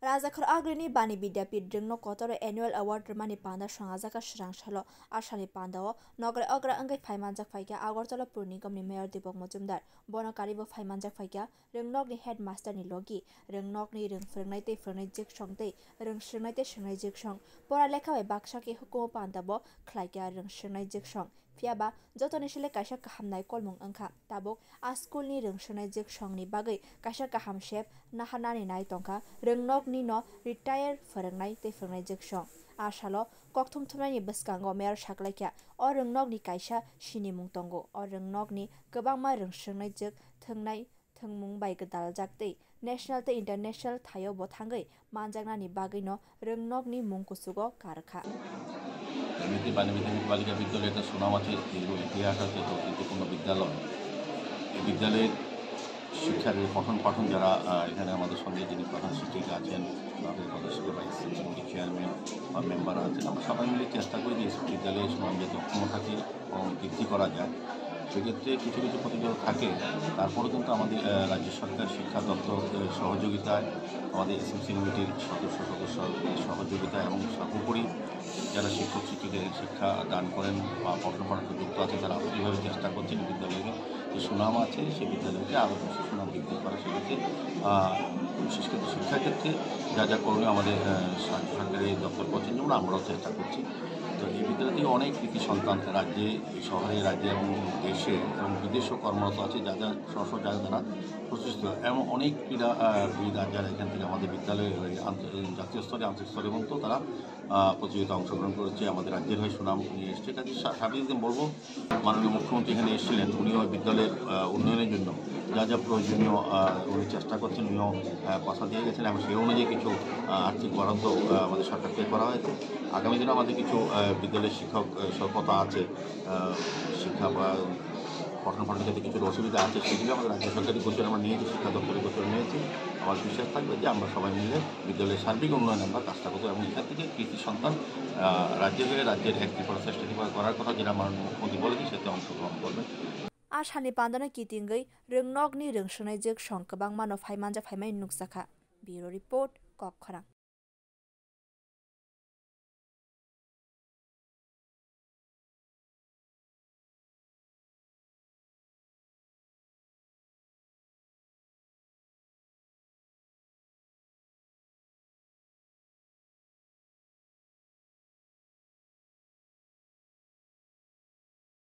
Rajakhar Agrini Bani Vidyapit Ringno Kotoro Annual Award Mani Panda Shangazaka Shrang Shalo Ashani Pandao Nogre Agra Angai Phaimanjak Phaika Agartala Purnigam ni Mayor Dipok Mojumdar Bono Karibo Phaimanjak Phaika Ringnog ni Headmaster ni Logi Ringnog ni Ring Phrengnai te Phrengnai Jik Shongte Ring Shrengnai te Shrengnai Jik Shong Pora Lekha bai Baksa ki Hukumo Pandabo Khlaika Ring Shrengnai Jik Shong Fiaba Jotoni Shile Kaisa Kahamnai Kolmung Angkha Tabok A School ni Ring Shrengnai Jik Shong ni Bagai Kaisa Kaham Shep Nahanani Nai Tongkha Ringnog ni no retire Phrengnai te Phrengnai Jik Shong Ashalo Kokthum Thumani Baskango Mayor Shaklaikya O Ringnog ni Kaisa Sinimung Tongo O Ringnog ni Kwbangma Ring Shrengnai Jik Thungnai Thungmung bai Gadal Jakte National te International Thayo bo thangai manjaknani bagui no Ringnog ni mung kusugo karkha এমনিতে বাণিজ্যিক বালিকা বিদ্যালয়ে একটা সুনাম আছে, দীর্ঘ ইতিহাস আছে, ঐতিহ্যপূর্ণ বিদ্যালয়। এই বিদ্যালয়ের শিক্ষার পঠন পাঠন যারা এখানে আমাদের সঙ্গে যিনি প্রধান শিক্ষিকা আছেন, আমাদের প্রধান শিক্ষক বা এসএমসি চেয়ারম্যান বা মেম্বার আছেন, আমরা সবাই মিলে চেষ্টা করি যে বিদ্যালয়ের সুনাম যাতে অক্ষুণ্ণ থাকে এবং বৃদ্ধি করা যায়। সেক্ষেত্রে কিছু কিছু প্রতিযোগিতা থাকে, তারপরেও কিন্তু আমাদের রাজ্য সরকার শিক্ষা দপ্তর সহযোগিতায়, আমাদের এসএমসি কমিটির সদস্যদের সহযোগিতায় এবং সর্বোপরি যারা শিক্ষক শিক্ষিকা শিক্ষা দান করেন বা পঠন পাঠনে যুক্ত আছে তারা এইভাবে চেষ্টা করছেন বিদ্যালয়ের যে সুনাম আছে সেই বিদ্যালয়কে আরও বেশি সুনাম বৃদ্ধি করা। সেক্ষেত্রে বিশেষ করে শিক্ষাক্ষেত্রে যা যা করণীয় আমাদের রাজ্য সরকারের দপ্তর করছেন, যেমন আমরাও চেষ্টা করছি। তো এই বিদ্যালয় থেকে অনেক কৃতি সন্তান রাজ্যে, শহরে, রাজ্যে এবং দেশে এবং বিদেশেও কর্মরত আছে, যা যা স্ব জায়গা দ্বারা প্রতিষ্ঠিত এবং অনেক ক্রীড়াবিদ যারা এখান থেকে আমাদের বিদ্যালয়ে জাতীয় স্তরে আন্তর্জাতিক স্তরে এবং তো তারা প্রতিযোগিতা অংশগ্রহণ করেছে, আমাদের রাজ্যের হয়ে সুনাম নিয়ে এসছে। কাজে সাবিক বলবো মাননীয় মুখ্যমন্ত্রী এখানে এসেছিলেন, উনিও বিদ্যালয়ের উন্নয়নের জন্য যা যা প্রয়োজনীয় উনি চেষ্টা করছেন, উনিও কথা দিয়ে গেছেন এবং সেই অনুযায়ী কিছু আর্থিক বরাদ্দ আমাদের সরকার থেকে করা হয়েছে। আগামী দিনে আমাদের কিছু বিদ্যালয়ের শিক্ষক স্বল্পতা আছে, শিক্ষা বা পঠন পাঠন ক্ষেত্রে কিছু অসুবিধা আছে, সেগুলো আমাদের রাজ্য সরকারি গোচরে আমরা নিয়েছি, শিক্ষা দপ্তরের গোচরে নিয়েছি। আমার বিশ্বাস থাকবে যে আমরা সবাই মিলে বিদ্যালয়ের সার্বিক উন্নয়নে আমরা কাজটা করবো এবং এখান থেকে কৃতি সন্তান রাজ্যের হয়ে রাজ্যের একটি চেষ্টা করার কথা যেটা আমার মুখ্যমন্ত্রী বলেছি সেতে অংশগ্রহণ করবে। Ashani Pandana Kitingai Ringnog ni Ring Shrengnai Jik Shong Kwbangma no Phaimanjak Phaimai Nuksakha Bureau Report Kokkhara।